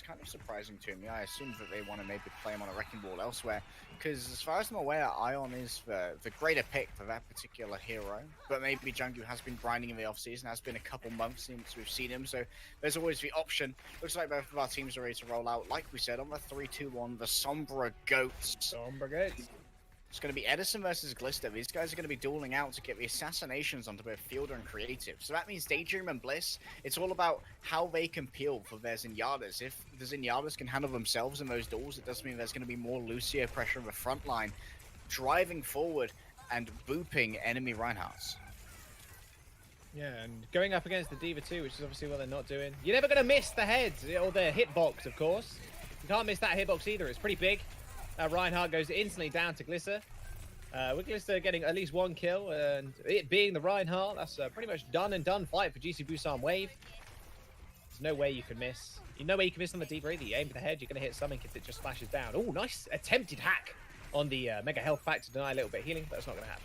kind of surprising to me. I assumed that they want to maybe play him on a wrecking ball elsewhere, because as far as I'm aware, Ion is the greater pick for that particular hero. But maybe Gen.G has been grinding in the offseason. It's been a couple months since we've seen him, so there's always the option. Looks like both of our teams are ready to roll out. Like we said, on the 3-2-1, the Sombra Goats. Sombra Goats. It's going to be Edison versus Glister. These guys are going to be dueling out to get the assassinations onto both Fielder and Creative. So that means Daydream and Bliss, it's all about how they can peel for their Zenyatas. If the Zenyatas can handle themselves in those duels, it does mean there's going to be more Lucio pressure on the front line, driving forward and booping enemy Reinhardts. Yeah, and going up against the D.Va too, which is obviously what they're not doing. You're never going to miss the heads, or the hitbox, of course. You can't miss that hitbox either. It's pretty big. Reinhardt goes instantly down to Glister. With Glister getting at least 1 kill, and it being the Reinhardt, that's pretty much done and done fight for GC Busan Wave. There's no way you can miss. You know where you can miss on the D.Va. You aim for the head, you're going to hit something if it just splashes down. Oh, nice attempted hack on the Mega Health pack to deny a little bit of healing, but it's not going to happen.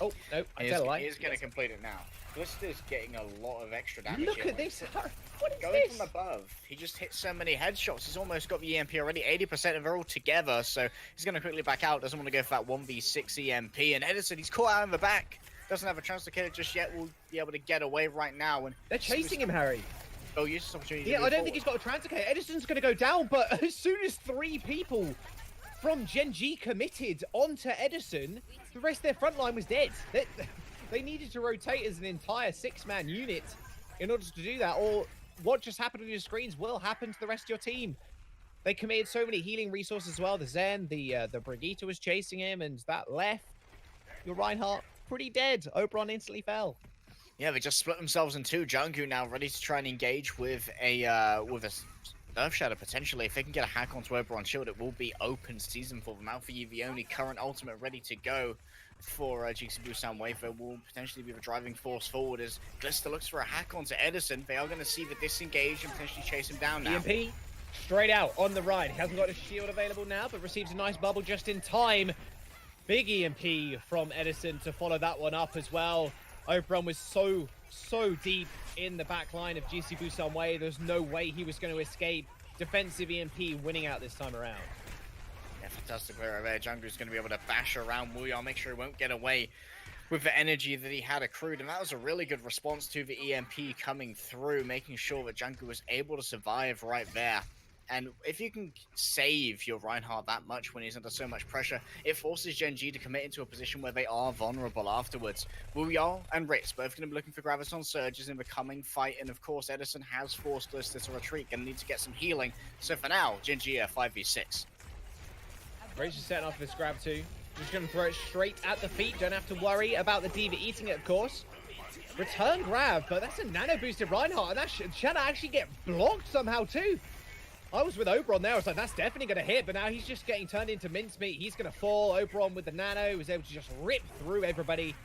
Oh, no, I tell a lie. He is going to complete it now. Glister's getting a lot of extra damage. Look at this. What is Going this? from above, he just hit so many headshots. He's almost got the EMP already. 80% of it all together, so he's going to quickly back out. Doesn't want to go for that 1v6 EMP. And Edison, he's caught out in the back. Doesn't have a chance to kill it just yet. Will be able to get away right now. And they're chasing him, Harry. Oh, use this opportunity. Yeah, I don't think he's got a transfer. Edison's going to go down, but as soon as 3 people from Gen.G committed onto Edison, the rest of their front line was dead. They needed to rotate as an entire 6-man unit in order to do that, or what just happened on your screens will happen to the rest of your team. They committed so many healing resources as well. The Zen, the Brigitte was chasing him, and that left your Reinhardt pretty dead. Oberon instantly fell. Yeah, they just split themselves in two. Gen.G now ready to try and engage with a Nerf Shadow potentially. If they can get a hack onto Oberon Shield, it will be open season for them. Alpha the only current ultimate ready to go for GC Busan Wave will potentially be the driving force forward as Glister looks for a hack onto Edison. They are going to see the disengage and potentially chase him down now. EMP straight out on the right. He hasn't got a shield available now, but receives a nice bubble just in time. Big EMP from Edison to follow that one up as well. Oberon was so deep in the back line of GC Busan Wave. There's no way he was going to escape. Defensive EMP winning out this time around. Yeah, fantastic player there. Gen.G is going to be able to bash around Wuyao, make sure he won't get away with the energy that he had accrued. And that was a really good response to the EMP coming through, making sure that Gen.G was able to survive right there. And if you can save your Reinhardt that much when he's under so much pressure, it forces Gen.G to commit into a position where they are vulnerable afterwards. Wuyao and Wright both going to be looking for Graviton Surges in the coming fight, and of course Edison has forced Glister to retreat, going to need to get some healing. So for now, Gen.G are 5v6. Wright is setting off this grab too. Just going to throw it straight at the feet, don't have to worry about the D.Va eating it, of course. Return grab, but that's a nano boosted Reinhardt, and that should actually get blocked somehow too. I was with Oberon there. I was like, that's definitely going to hit, but now he's just getting turned into mincemeat. He's going to fall. Oberon with the nano was able to just rip through everybody.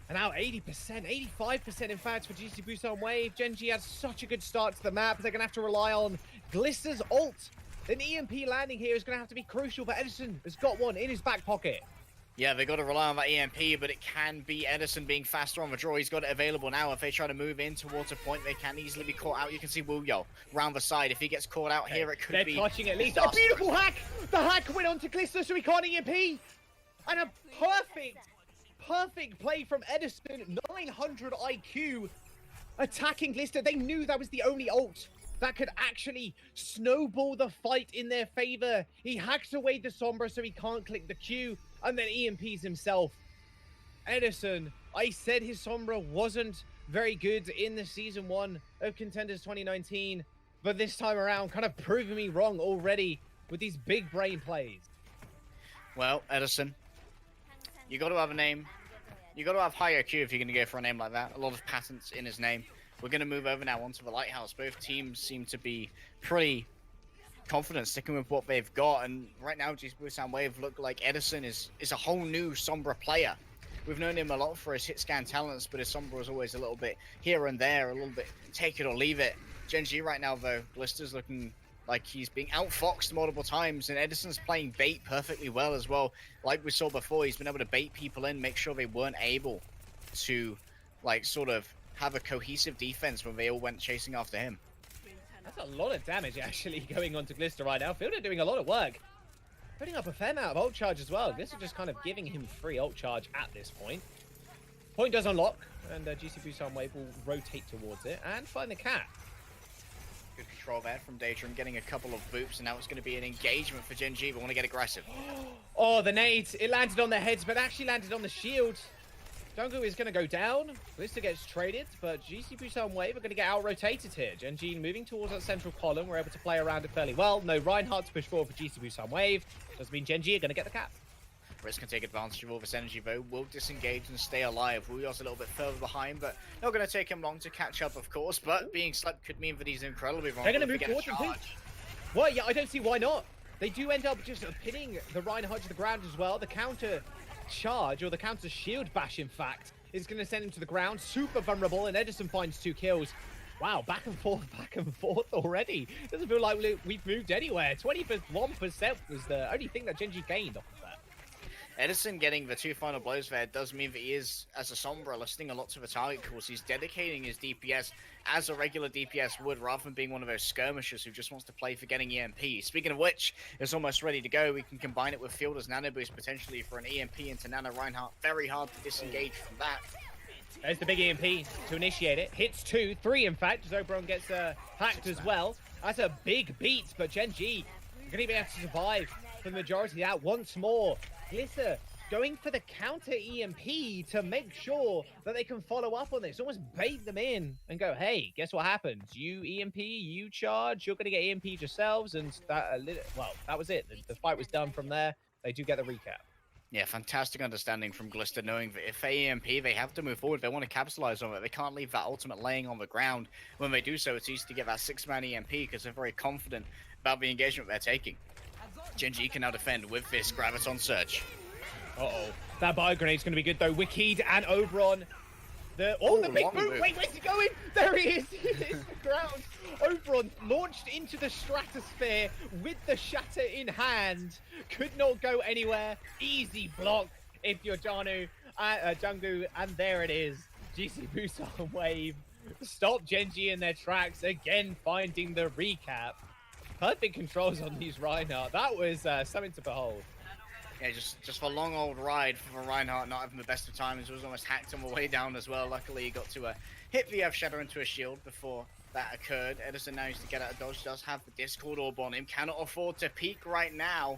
And now 80%, 85% in fact for GC Busan Wave. Gen.G has such a good start to the map. They're going to have to rely on Glister's ult. An EMP landing here is going to have to be crucial, but Edison has got one in his back pocket. Yeah, they got to rely on that EMP, but it can be Edison being faster on the draw. He's got it available now. If they try to move in towards a point, they can easily be caught out. You can see Wuyao round the side. If he gets caught out here, it could be... They're touching at least. A beautiful hack! The hack went on to Glister, so he can't EMP. And a perfect play from Edison. 900 IQ attacking Glister. They knew that was the only ult that could actually snowball the fight in their favor. He hacks away the Sombra so he can't click the Q, and then EMPs himself. Edison, I said his Sombra wasn't very good in the Season 1 of Contenders 2019, but this time around kind of proving me wrong already with these big brain plays. Well, Edison, you got to have a name. You got to have high IQ if you're going to go for a name like that. A lot of patents in his name. We're going to move over now onto the Lighthouse. Both teams seem to be pretty confident sticking with what they've got, and right now GC Busan Wave look like Edison is a whole new Sombra player. We've known him a lot for his hit scan talents, but his Sombra is always a little bit here and there, a little bit take it or leave it. Gen.G right now though, Glister's looking like he's being outfoxed multiple times, and Edison's playing bait perfectly well as well. Like we saw before, he's been able to bait people in, make sure they weren't able to like sort of have a cohesive defense when they all went chasing after him. That's a lot of damage actually going on to Glister right now. Fielder doing a lot of work. Putting up a fair amount of ult charge as well. Glister just kind of giving him free ult charge at this point. Point does unlock, and GC Busan Wave will rotate towards it and find the cat. Good control there from Daedrum, getting a couple of boops, and now it's going to be an engagement for Gen.G, but want to get aggressive. Oh, the nade. It landed on their heads, but actually landed on the shield. Jungle is going to go down. Glister gets traded, but GC Busan Wave are going to get out-rotated here. Gen.G moving towards that central column. We're able to play around it fairly well. No Reinhardt to push forward for GC Busan Wave. Does mean Gen.G are going to get the cap. Riz can take advantage of all this energy though, will disengage and stay alive. Wuyo's a little bit further behind, but not going to take him long to catch up, of course. But being slept could mean that he's incredibly vulnerable. They're going to move towards him too. Well, yeah, I don't see why not. They do end up just pinning the Reinhardt to the ground as well. The counter charge, or the counter shield bash, in fact, is going to send him to the ground. Super vulnerable, and Edison finds 2 kills. Wow, back and forth already. Doesn't feel like we've moved anywhere. 21% was the only thing that Gen.G gained off of that. Edison getting the 2 final blows there does mean that he is, as a Sombra, listening a lot to the target calls. He's dedicating his DPS as a regular DPS would, rather than being one of those skirmishers who just wants to play for getting EMP. Speaking of which, it's almost ready to go. We can combine it with Fielder's Nano Boost potentially for an EMP into Nano Reinhardt. Very hard to disengage from that. There's the big EMP to initiate it. Hits 2, 3 in fact. Zobron gets hacked as well. That's a big beat, but Gen.G are going to be able to survive for the majority of that once more. Glister going for the counter EMP to make sure that they can follow up on this. Almost bait them in and go, hey, guess what happens? You EMP, you charge, you're going to get EMP'd yourselves. And that, well, that was it. The fight was done from there. They do get the recap. Yeah, fantastic understanding from Glister, knowing that if they EMP, they have to move forward. They want to capitalize on it. They can't leave that ultimate laying on the ground. When they do so, it's easy to get that 6-man EMP because they're very confident about the engagement they're taking. Gen.G can now defend with this Graviton Surge. Uh-oh. That bio grenade's going to be good, though. Wicked and Oberon. The big boot. Wait, where's he going? There he is. He hits the ground. Oberon launched into the stratosphere with the shatter in hand. Could not go anywhere. Easy block if you're Janu, Jungu. And there it is. GC Busan Wave. Stop Gen.G in their tracks. Again, finding the recap. Perfect controls on these Reinhardt. That was something to behold. Yeah, just a long old ride for Reinhardt, not having the best of times. He was almost hacked on the way down as well. Luckily, he got to hit the F-Shadow into a shield before that occurred. Edison now needs to get out of dodge. Does have the Discord orb on him. Cannot afford to peek right now.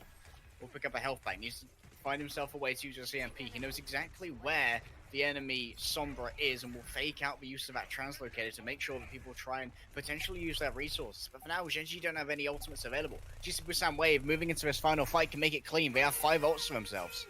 Will pick up a health pack. Needs to find himself a way to use a CMP. He knows exactly where the enemy Sombra is and will fake out the use of that translocator to make sure that people try and potentially use their resources. But for now, Gen.G don't have any ultimates available. GC Busan Wave moving into this final fight can make it clean. They have 5 ults for themselves.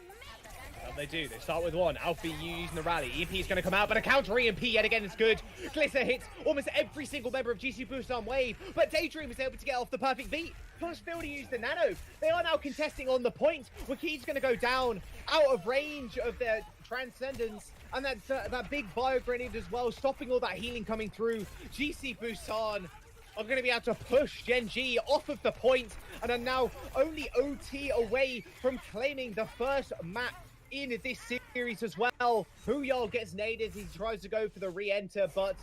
They do. They start with 1. Alfie using the rally. EMP is going to come out, but a counter EMP yet again is good. Glister hits almost every single member of GC Busan Wave, but Daedream is able to get off the perfect beat. Plus, Fielder used the nano. They are now contesting on the point. Wakid's going to go down out of range of their transcendence, and that big bio grenade as well, stopping all that healing coming through. GC Busan are going to be able to push Gen.G off of the point and are now only OT away from claiming the first map in this series as well. Huyol gets naded. He tries to go for the re-enter, but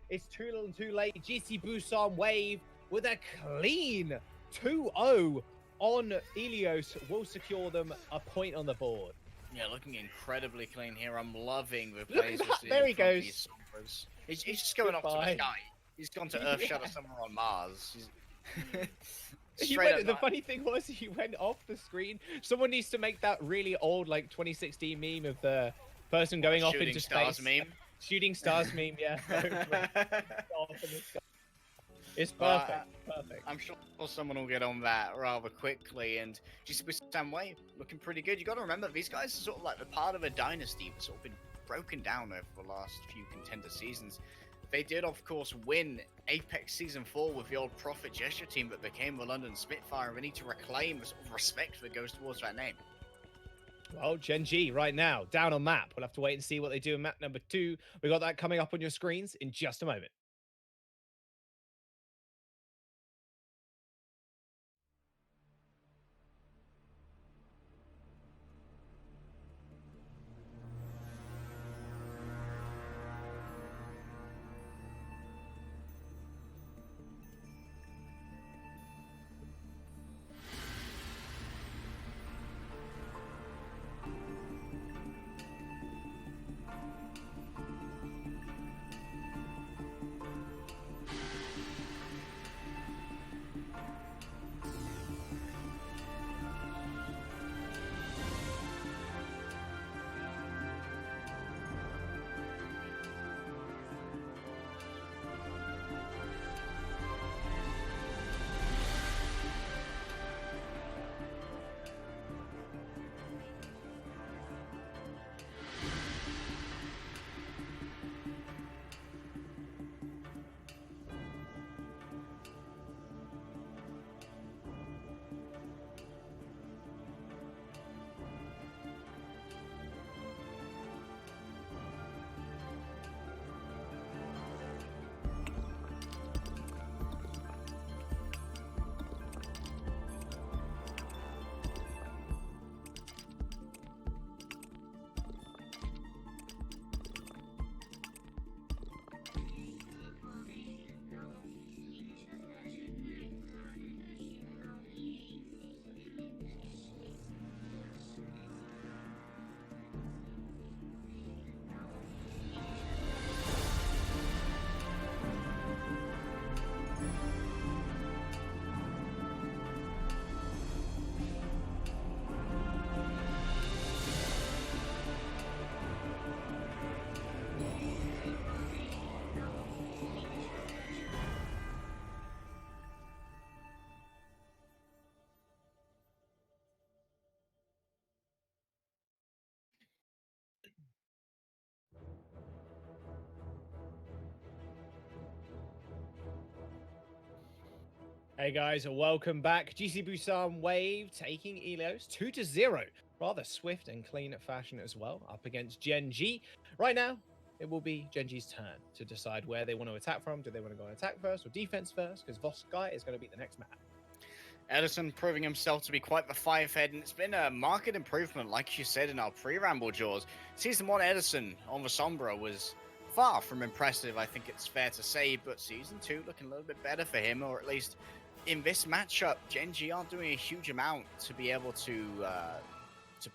it's too little and too late. GC Busan Wave with a clean 2-0 on Ilios will secure them a point on the board. Yeah, looking incredibly clean here. I'm loving the plays. There he goes. He's just going up to the sky. He's gone to Earth Shadow somewhere on Mars. The funny thing was he went off the screen. Someone needs to make that really old, like 2016 meme of the person going off into space. Shooting stars meme, yeah. It's perfect. Perfect. I'm sure someone will get on that rather quickly. And GC Busan Wave looking pretty good. You got to remember, these guys are sort of like the part of a dynasty that's sort of been broken down over the last few contender seasons. They did, of course, win Apex Season 4 with the old Prophet Gesture team that became the London Spitfire, and we need to reclaim the sort of respect that goes towards that name. Well, Gen.G right now, down on map. We'll have to wait and see what they do in map number 2. We got that coming up on your screens in just a moment. Hey guys, welcome back. GC Busan Wave taking Elios 2-0. Rather swift and clean fashion as well, up against Gen.G. Right now, it will be Gen.G's turn to decide where they want to attack from. Do they want to go on attack first or defense first? Because Voskai is going to be the next map. Edison proving himself to be quite the firehead, and it's been a marked improvement, like you said in our pre-ramble, Jaws. Season 1 Edison on the Sombra was far from impressive, I think it's fair to say, but Season 2 looking a little bit better for him, or at least in this matchup, Gen.G aren't doing a huge amount to be able to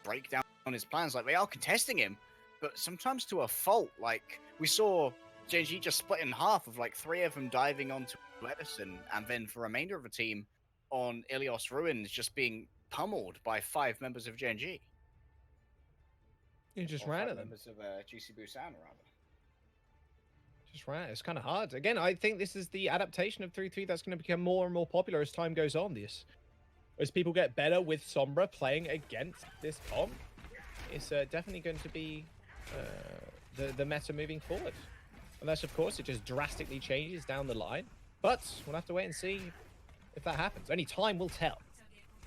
break down on his plans. Like, they are contesting him, but sometimes to a fault. Like, we saw Gen.G just split in half of like 3 of them diving onto Edison, and then for the remainder of the team on Ilios Ruins just being pummeled by 5 members of Gen.G. You just ran at them. Members of GC Busan, rather. Just ran. It's kind of hard. Again, I think this is the adaptation of 3-3 that's going to become more and more popular as time goes on. As people get better with Sombra playing against this comp, it's definitely going to be the meta moving forward. Unless, of course, it just drastically changes down the line. But we'll have to wait and see if that happens. Only time will tell.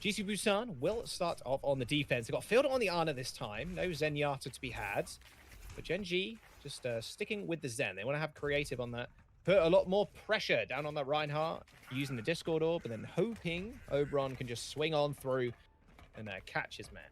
GC Busan will start off on the defense. They got Fielder on the Ana this time. No Zenyatta to be had. But Gen.G just sticking with the Zen. They want to have creative on that. Put a lot more pressure down on that Reinhardt using the Discord Orb, and then hoping Oberon can just swing on through and catch his man.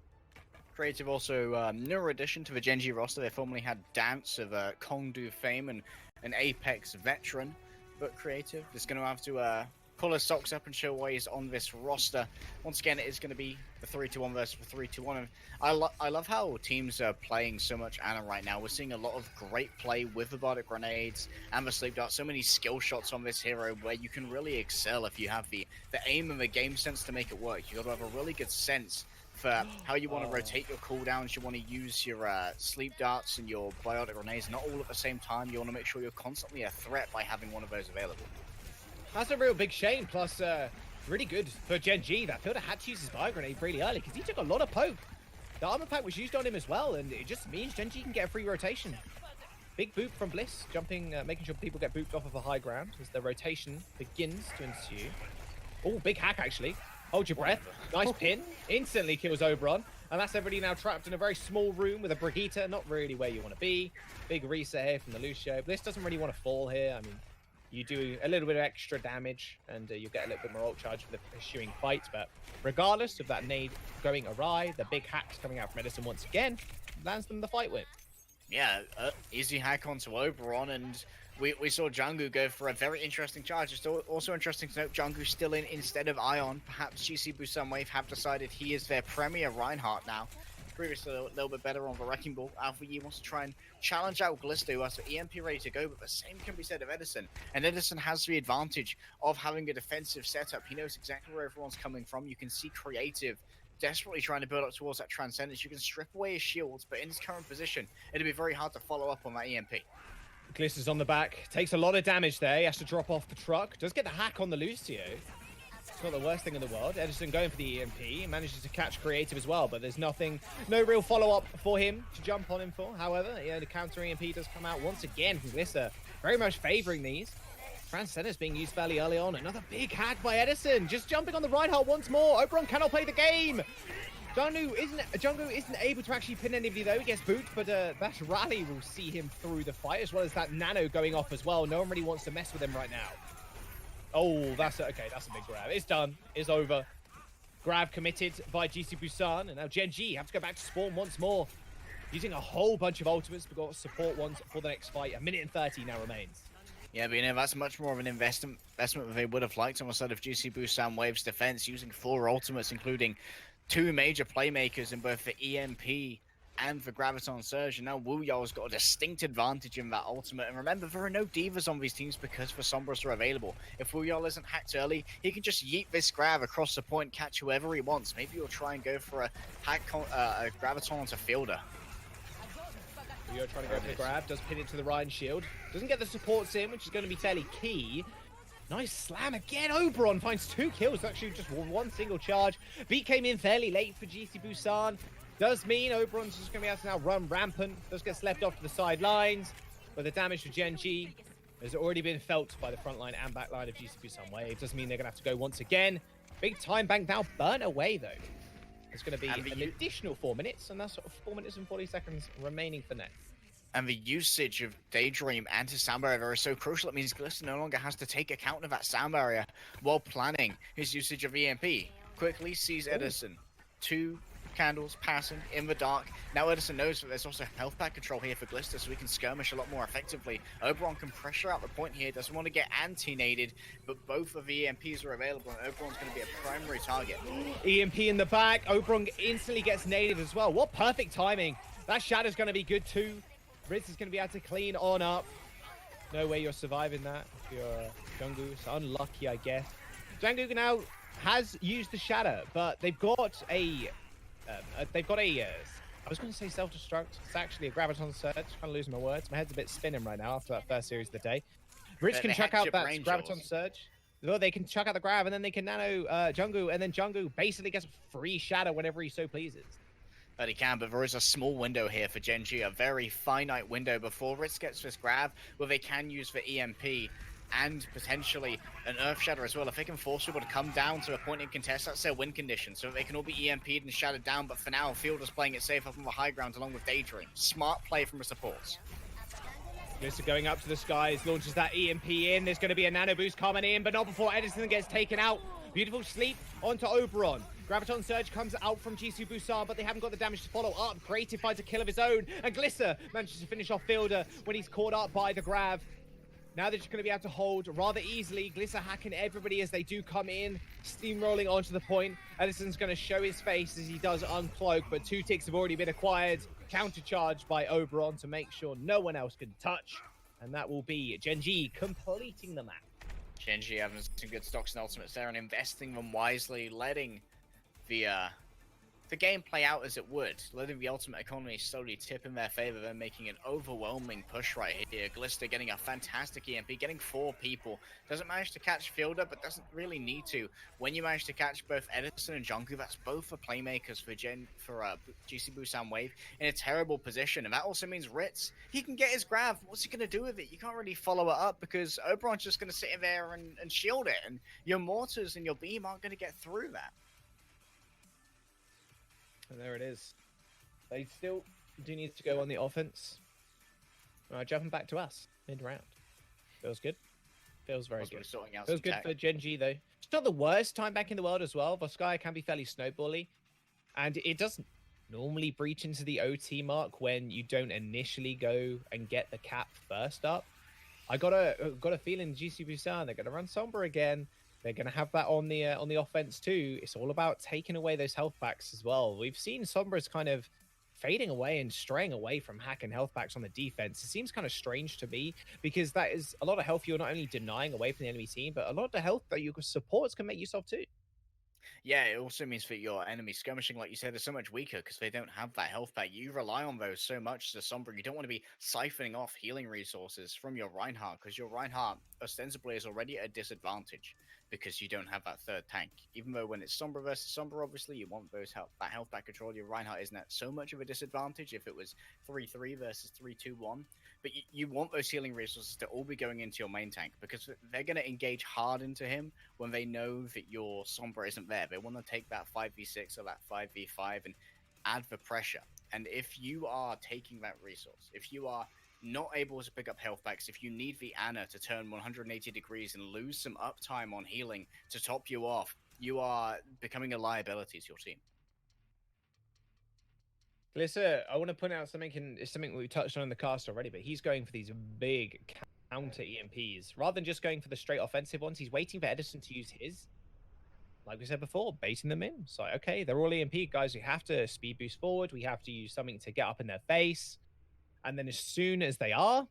Creative also newer addition to the Gen.G roster. They formerly had Dance of Kongdu fame and an Apex veteran, but Creative is going to have to pull his socks up and show why he's on this roster. Once again, it is going to be the 3-2-1 versus the 3-2-1. I love how teams are playing so much Ana right now. We're seeing a lot of great play with the bardic grenades and the sleep dart. So many skill shots on this hero where you can really excel if you have the aim and the game sense to make it work. You got to have a really good sense for how you want to rotate your cooldowns. You want to use your sleep darts and your biotic grenades not all at the same time. You want to make sure you're constantly a threat by having one of those available. That's a real big shame, plus really good for Gen.G. That Fielder had to use his bio grenade really early because he took a lot of poke. The armor pack was used on him as well, and it just means Gen.G can get a free rotation. Big boop from Bliss, jumping, making sure people get booped off of a high ground as the rotation begins to ensue. Oh, big hack actually. Hold your breath. Nice pin. Instantly kills Oberon. And that's everybody now trapped in a very small room with a Brigitte. Not really where you want to be. Big reset here from the Lucio. Bliss doesn't really want to fall here. I mean, you do a little bit of extra damage, and you get a little bit more ult charge for the pursuing fight. But regardless of that nade going awry, the big hacks coming out from Edison once again lands them the fight win. Yeah, easy hack onto Oberon, and we saw Jungkook go for a very interesting charge. It's also interesting to note Jungkook's still in instead of Ion. Perhaps GC Busan Wave have decided he is their premier Reinhardt now. Previously a little bit better on the Wrecking Ball. Alpha Yi wants to try and challenge out Glisto, who has the EMP ready to go, but the same can be said of Edison. And Edison has the advantage of having a defensive setup. He knows exactly where everyone's coming from. You can see Creative desperately trying to build up towards that Transcendence. You can strip away his shields, but in his current position, it'll be very hard to follow up on that EMP. Gliss is on the back. Takes a lot of damage there. He has to drop off the truck. Does get the hack on the Lucio. It's not the worst thing in the world. Edison going for the EMP. He manages to catch Creative as well, but there's no real follow-up for him to jump on him for. However, the counter EMP does come out once again from Glister. Very much favoring these. Transcendence being used fairly early on. Another big hack by Edison. Just jumping on the Reinhardt once more. Oberon cannot play the game. Jungkook isn't able to actually pin anybody though. He gets booted, but that rally will see him through the fight, as well as that nano going off as well. No one really wants to mess with him right now. Oh, that's okay. That's a big grab. It's done. It's over. Grab committed by GC Busan, and now Gen.G have to go back to spawn once more, using a whole bunch of ultimates. We've got support ones for the next fight. 1:30 now remains. Yeah, but that's much more of an investment than they would have liked on the side of GC Busan Wave's defense, using 4 ultimates, including 2 major playmakers in both the EMP and the Graviton Surge, and now Wu-Yao's got a distinct advantage in that ultimate. And remember, there are no divas on these teams because the Sombras are available. If Wu-Yao isn't hacked early, he can just yeet this grab across the point, catch whoever he wants. Maybe he'll try and go for a Graviton onto Fielder. Wu-Yao trying to go for the grab, does pin it to the Ryan shield. Doesn't get the supports in, which is going to be fairly key. Nice slam again. Oberon finds 2 kills, actually just 1 single charge. Beat came in fairly late for GC Busan. Does mean Oberon's just going to be able to now run rampant. Does get left off to the sidelines. But the damage to Gen.G has already been felt by the front line and back line of GC Busan Wave. It does mean they're going to have to go once again. Big time bank now burnt away, though. It's going to be an additional 4 minutes, and that's 4 minutes and 40 seconds remaining for next. And the usage of Daydream and his sound barrier is so crucial. It means Glister no longer has to take account of that sound barrier while planning his usage of EMP. Quickly sees Edison. 2 candles passing in the dark. Now Edison knows that there's also health pack control here for Glister, so he can skirmish a lot more effectively. Oberon can pressure out the point here, doesn't want to get anti-naded, but both of the EMPs are available, and Oberon's going to be a primary target. EMP in the back. Oberon instantly gets naded as well. What perfect timing. That Shadow's going to be good too. Riz is going to be able to clean on up. No way you're surviving that if you're Gen.G. It's unlucky, I guess. Gen.G now has used the Shadow, but they've got a I was going to say self-destruct. It's actually a Graviton Surge. Kind of losing my words. My head's a bit spinning right now after that first series of the day. Riz can chuck out that Graviton Surge. Well, they can chuck out the grab, and then they can nano Gen.G, and then Gen.G basically gets a free Shadow whenever he so pleases. But he can, but there is a small window here for Gen.G, a very finite window before Riz gets this grab, where they can use for EMP and potentially an Earth Shatter as well. If they can force people to come down to a point in contest, that's their win condition, so they can all be EMP'd and shattered down, but for now, Fielder's playing it safe up on the high ground along with Daydream. Smart play from the supports. Glister going up to the skies, launches that EMP in. There's going to be a nano boost coming in, but not before Edison gets taken out. Beautiful sleep onto Oberon. Graviton Surge comes out from GC Busan, but they haven't got the damage to follow up. Creative finds a kill of his own, and Glister manages to finish off Fielder when he's caught up by the grab. Now they're just going to be able to hold rather easily. Glister hacking everybody as they do come in, steamrolling onto the point. Edison's going to show his face as he does uncloak, but 2 ticks have already been acquired. Countercharged by Oberon to make sure no one else can touch. And that will be Gen.G completing the map. Gen.G having some good stocks and ultimates there and investing them wisely, letting the game play out as it would, letting the ultimate economy slowly tip in their favor, then making an overwhelming push right here. Glister getting a fantastic EMP, getting 4 people. Doesn't manage to catch Fielder, but doesn't really need to. When you manage to catch both Edison and Gen.G, that's both the playmakers for GC Busan Wave in a terrible position. And that also means Ritz, he can get his grab. What's he going to do with it? You can't really follow it up because Oberon's just going to sit there and shield it. And your mortars and your beam aren't going to get through that. And there it is. They still do need to go on the offense. All right, jumping back to us mid-round. Feels good. Feels very good. Feels good for Gen.G, though. It's not the worst time back in the world as well. Voskaya can be fairly snowbally. And it doesn't normally breach into the OT mark when you don't initially go and get the cap first up. I got a feeling GC Busan, they're going to run Sombra again. They're going to have that on the offense too. It's all about taking away those health packs as well. We've seen Sombra's kind of fading away and straying away from hack and health packs on the defense. It seems kind of strange to me because that is a lot of health you're not only denying away from the enemy team, but a lot of the health that your supports can make use of too. Yeah, it also means that your enemy skirmishing, like you said, is so much weaker because they don't have that health pack. You rely on those so much as a Sombra. You don't want to be siphoning off healing resources from your Reinhardt because your Reinhardt ostensibly is already at a disadvantage because you don't have that third tank. Even though when it's Sombra versus Sombra, obviously, you want that health pack control. Your Reinhardt isn't at so much of a disadvantage if it was 3-3 versus 3-2-1. But you want those healing resources to all be going into your main tank because they're going to engage hard into him when they know that your Sombra isn't there. They want to take that 5v6 or that 5v5 and add the pressure. And if you are taking that resource, if you are not able to pick up health packs, if you need the Ana to turn 180 degrees and lose some uptime on healing to top you off, you are becoming a liability to your team. Listen, I want to point out something, it's something we touched on in the cast already, but he's going for these big counter EMPs. Rather than just going for the straight offensive ones, he's waiting for Edison to use his. Like we said before, baiting them in. It's like, okay, they're all EMP guys. We have to speed boost forward. We have to use something to get up in their face. And then as soon as they are,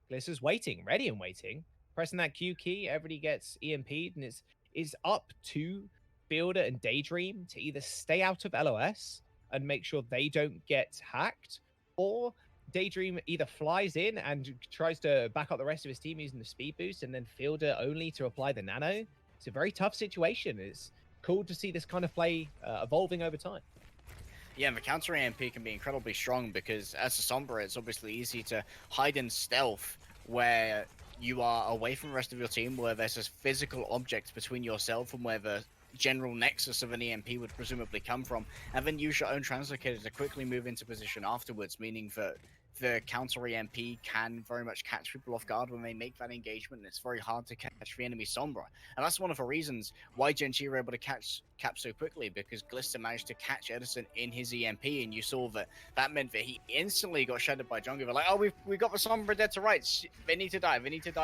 Glisser's waiting, ready and waiting. Pressing that Q key, everybody gets EMP'd, and it's up to Fielder and Daydream to either stay out of LOS and make sure they don't get hacked, or Daydream either flies in and tries to back up the rest of his team using the speed boost, and then Fielder only to apply the nano. It's a very tough situation. It's cool to see this kind of play evolving over time. Yeah, and the counter AMP can be incredibly strong because as a Sombra, it's obviously easy to hide in stealth where you are away from the rest of your team, where there's this physical object between yourself and where the general nexus of an EMP would presumably come from, and then use your own translocator to quickly move into position afterwards, meaning that the counter EMP can very much catch people off guard when they make that engagement, and it's very hard to catch the enemy Sombra. And that's one of the reasons why Gen.G were able to catch Cap so quickly, because Glister managed to catch Edison in his EMP, and you saw that meant that he instantly got shredded by Jungle. They're like, oh, we got the Sombra dead to rights. They need to die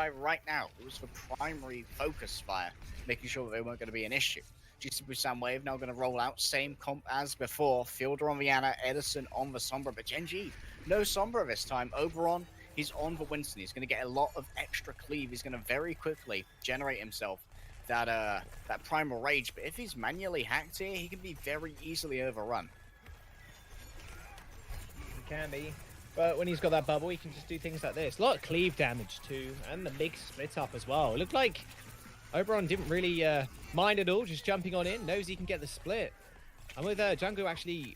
right now. It was the primary focus fire, making sure that they weren't going to be an issue. GC Busan Wave now going to roll out, same comp as before. Fielder on the Ana, Edison on the Sombra, but Gen.G, no Sombra this time. Oberon, he's on the Winston. He's going to get a lot of extra cleave. He's going to very quickly generate himself that primal rage, but if he's manually hacked here, he can be very easily overrun. He can be, but when he's got that bubble, he can just do things like this. A lot of cleave damage too, and the big split up as well. It looked like Oberon didn't really mind at all, just jumping on in, knows he can get the split. And with Django actually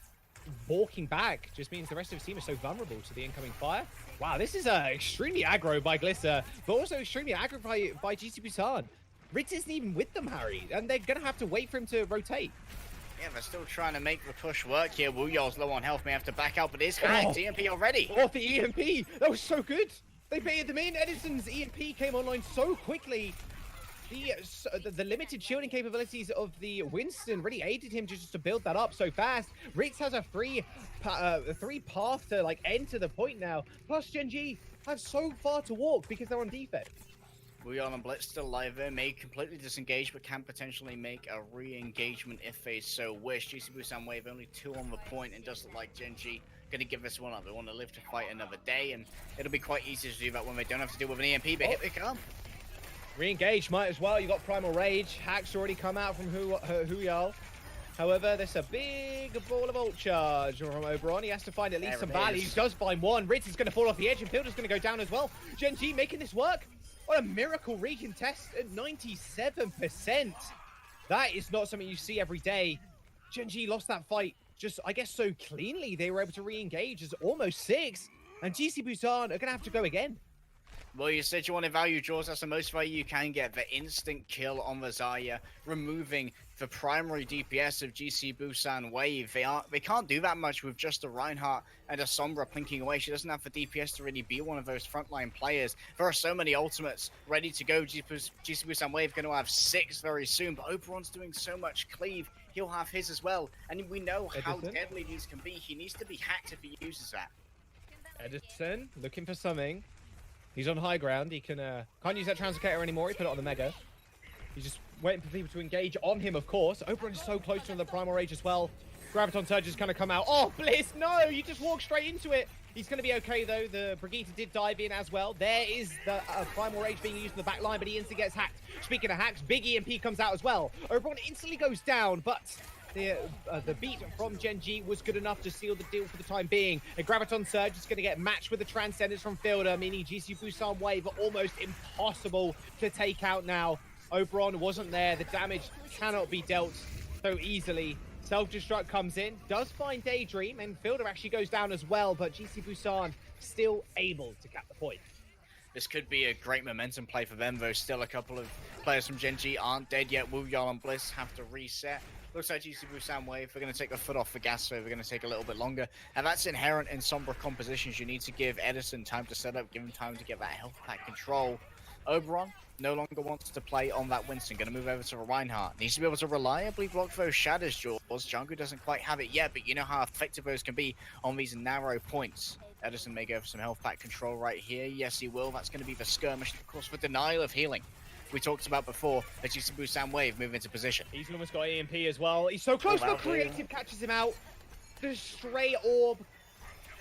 walking back, just means the rest of his team is so vulnerable to the incoming fire. Wow, this is extremely aggro by Glister, but also extremely aggro by GC Busan. Ritz isn't even with them, Harry, and they're going to have to wait for him to rotate. Yeah, they're still trying to make the push work here. Wuyol's low on health, may have to back out, but is hacked. EMP already. Oh, the EMP! That was so good! They baited them in. Edison's EMP came online so quickly. The limited shielding capabilities of the Winston really aided him just to build that up so fast. Ritz has a free path to like enter the point now. Plus Gen.G have so far to walk because they're on defense. Wuyol and Blitz still alive there, may completely disengage, but can potentially make a re-engagement if they so wish. GC Busan Wave only 2 on the point, and does look like Gen.G gonna give this one up. They want to live to fight another day, and it'll be quite easy to do that when they don't have to deal with an EMP, but here they come. Re-engage might as well. You got Primal Rage. Hack's already come out from Wuyol. However, there's a big ball of ult charge from Oberon. He has to find at least some value. He does find one. Ritz is going to fall off the edge, and Fielder's going to go down as well. Gen.G making this work. What a miracle recontest at 97%. That is not something you see every day. Gen.G lost that fight just, I guess, so cleanly. They were able to re-engage as almost 6. And GC Busan are going to have to go again. Well, you said you wanted value, Jaws. That's the most value you can get. The instant kill on the Zarya, removing the primary DPS of GC Busan Wave. They can't do that much with just a Reinhardt and a Sombra plinking away. She doesn't have the DPS to really be one of those frontline players. There are so many ultimates ready to go. GC Busan Wave going to have 6 very soon, but Oberon's doing so much cleave. He'll have his as well. And we know how deadly these can be. He needs to be hacked if he uses that. Edison looking for something. He's on high ground. He can't use that translocator anymore. He put it on the Mega. He's just waiting for people to engage on him, of course. Oberon is so close to the Primal Rage as well. Graviton Surge is going to come out. Oh, Bliss, no! You just walk straight into it. He's going to be okay, though. The Brigitte did dive in as well. There is the Primal Rage being used in the back line, but he instantly gets hacked. Speaking of hacks, big EMP comes out as well. Oberon instantly goes down, but the beat from Gen.G was good enough to seal the deal for the time being. A Graviton Surge is going to get matched with the Transcendence from Fielder, meaning GC Busan Wave are almost impossible to take out now. Oberon wasn't there. The damage cannot be dealt so easily. Self-destruct comes in, does find Daydream, and Fielder actually goes down as well, but GC Busan still able to cap the point. This could be a great momentum play for them, though. Still a couple of players from Gen.G aren't dead yet. Wuyol and Bliss have to reset. Looks like GC Busan Wave, they're going to take the foot off the gas, so they're going to take a little bit longer. And that's inherent in Sombra compositions. You need to give Edison time to set up, give him time to get that health pack control. Oberon no longer wants to play on that Winston. Going to move over to a Reinhardt. Needs to be able to reliably block those shadows, Jaws. Jungle doesn't quite have it yet, but you know how effective those can be on these narrow points. Edison may go for some health pack control right here. Yes, he will. That's going to be the skirmish, of course, for denial of healing. We talked about before that GC Busan Wave move into position. He's almost got EMP as well. He's so close, but Creative catches him out. The stray orb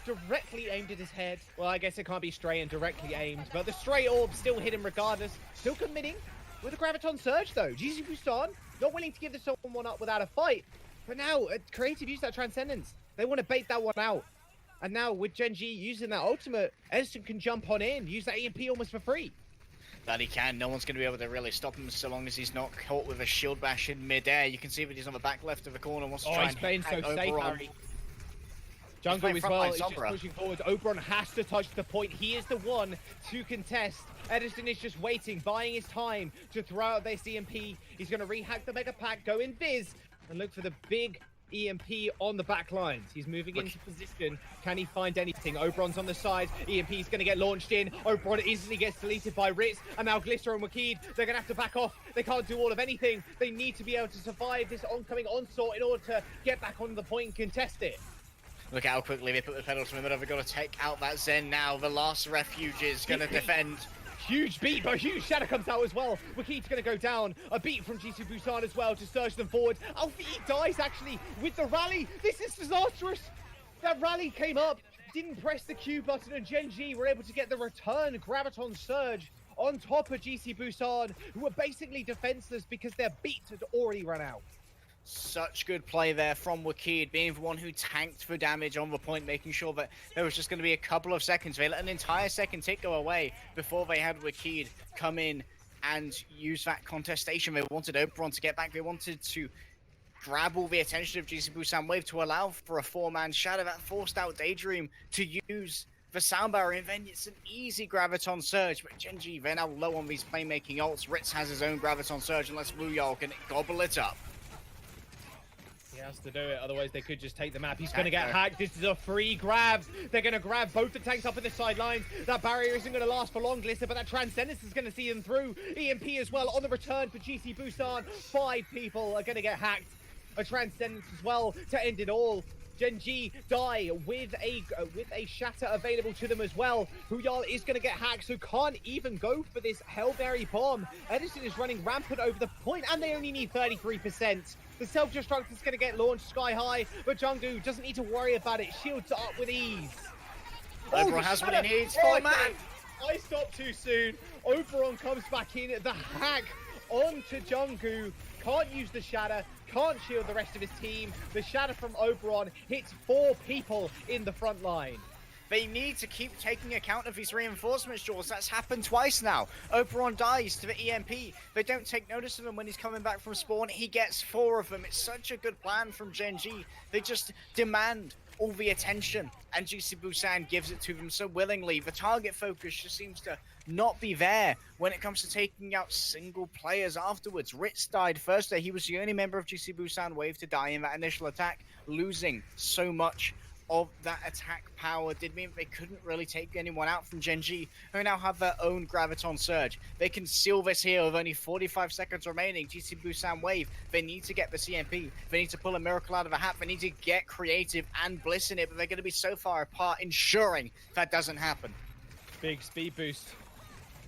directly aimed at his head. Well, I guess it can't be stray and directly aimed, but the stray orb still hit him regardless. Still committing with a Graviton Surge, though. GC Busan not willing to give this one up without a fight. But now, Creative used that Transcendence. They want to bait that one out. And now, with Gen.G using that ultimate, Edison can jump on in, use that EMP almost for free. That he can. No one's going to be able to really stop him so long as he's not caught with a shield bash in midair. You can see that he's on the back left of the corner. Wants to try and playing so safe, Harry. Jungle as well is just Sombra. pushing forward. Oberon has to touch the point. He is the one to contest. Edison is just waiting, buying his time to throw out this EMP. He's going to rehack the Mega Pack, go in Viz, and look for the big EMP on the back lines. He's moving into position. Can he find anything? Oberon's on the side. EMP is going to get launched in. Oberon instantly gets deleted by Ritz. And now Glister and Wakid, they're going to have to back off. They can't do all of anything. They need to be able to survive this oncoming onslaught in order to get back on the point and contest it. Look how quickly they put the pedal to the middle. They've got to take out that Zen now. The last refuge is going to defend. Huge beat, but huge shatter comes out as well. Wakid's going to go down. A beat from GC Busan as well to surge them forward. Alfie dies actually with the rally. This is disastrous. That rally came up, didn't press the Q button, and Gen.G were able to get the return Graviton Surge on top of GC Busan, who were basically defenseless because their beat had already run out. Such good play there from Wakid, being the one who tanked for damage on the point, making sure that there was just going to be a couple of seconds. They let an entire second tick go away before they had Wakid come in and use that contestation. They wanted Oberon to get back. They wanted to grab all the attention of GC Busan Wave to allow for a four-man shadow that forced out Daydream to use the sound barrier, and then it's an easy Graviton Surge, but Gen.G, they're now low on these playmaking ults. Ritz has his own Graviton Surge unless Wuyol can gobble it up. He has to do it, otherwise they could just take the map. He's going to get hacked. This is a free grab. They're going to grab both the tanks up at the sidelines. That barrier isn't going to last for long, Glister, but that Transcendence is going to see them through. EMP as well on the return for GC Busan. 5 people are going to get hacked. A Transcendence as well to end it all. Gen.G die with a shatter available to them as well. Wuyol is going to get hacked, so can't even go for this Hellberry bomb. Edison is running rampant over the point, and they only need 33%. The self-destruct is going to get launched sky high, but Jungdu doesn't need to worry about it. Shields up with ease. Oberon has what he needs. Man. I stopped too soon. Oberon comes back in. The hack onto Jungdu. Can't use the shatter. Can't shield the rest of his team. The shatter from Oberon hits 4 people in the front line. They need to keep taking account of these reinforcements, Jaws. That's happened twice now. Oberon dies to the EMP. They don't take notice of him when he's coming back from spawn. He gets 4 of them. It's such a good plan from Gen.G. They just demand all the attention, and GC Busan gives it to them so willingly. The target focus just seems to not be there when it comes to taking out single players afterwards. Ritz died first there. He was the only member of GC Busan Wave to die in that initial attack, losing so much of that attack power did mean they couldn't really take anyone out from Gen.G, who now have their own Graviton Surge. They can seal this here with only 45 seconds remaining. GC Busan Wave, they need to get the CMP. They need to pull a miracle out of a hat. They need to get creative and bliss in it, but they're going to be so far apart, ensuring that doesn't happen. Big speed boost.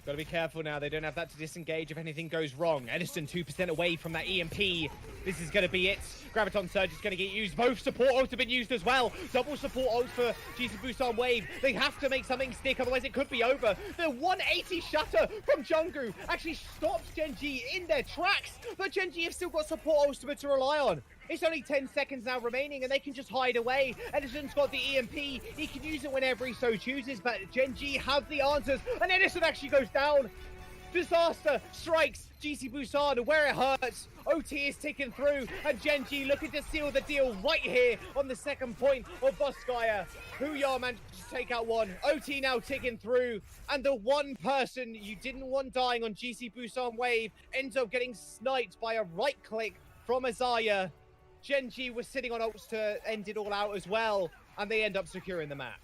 Got to be careful now. They don't have that to disengage if anything goes wrong. Edison 2% away from that EMP. This is going to be it. Graviton Surge is going to get used. Both support ults have been used as well. Double support ults for GC Busan Wave. They have to make something stick, otherwise it could be over. The 180 shatter from Junggu actually stops Gen.G in their tracks, but Gen.G have still got support ultimate to rely on. It's only 10 seconds now remaining, and they can just hide away. Edison's got the EMP. He can use it whenever he so chooses, but Gen.G have the answers, and Edison actually goes down. Disaster strikes GC Busan where it hurts. OT is ticking through, and Gen.G looking to seal the deal right here on the second point of Voskaya. Wuyol managed to take out one. OT now ticking through, and the one person you didn't want dying on GC Busan Wave ends up getting sniped by a right click from Azaya. Gen.G was sitting on ults to end it all out as well, and they end up securing the map.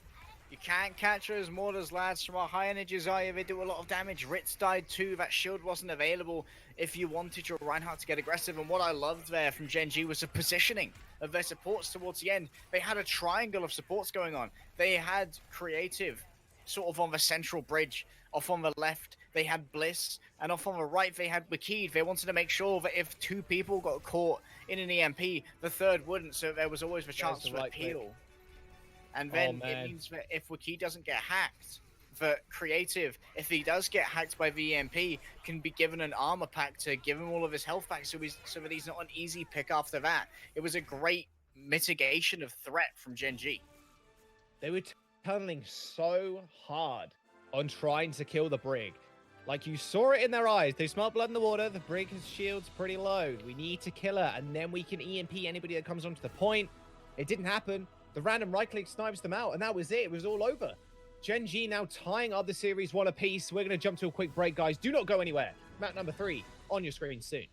You can't catch those mortars, lads, from a high energy Zarya. They do a lot of damage. Ritz died too. That shield wasn't available if you wanted your Reinhardt to get aggressive. And what I loved there from Gen.G was the positioning of their supports towards the end. They had a triangle of supports going on. They had creative sort of on the central bridge. Off on the left, they had Bliss, and off on the right, they had Wakid. They wanted to make sure that if 2 people got caught in an EMP, the third wouldn't, so there was always the chance for a peel. And then it means that if Wakid doesn't get hacked, that creative, if he does get hacked by the EMP, can be given an armor pack to give him all of his health back, so that he's not an easy pick after that. It was a great mitigation of threat from Gen.G. They were tunneling so hard on trying to kill the Brig. Like, you saw it in their eyes. They smelled blood in the water. The Brig has shields pretty low. We need to kill her, and then we can EMP anybody that comes onto the point. It didn't happen. The random right-click snipes them out, and that was it. It was all over. Gen.G now tying up the series 1 apiece. We're going to jump to a quick break, guys. Do not go anywhere. Map number 3 on your screen soon.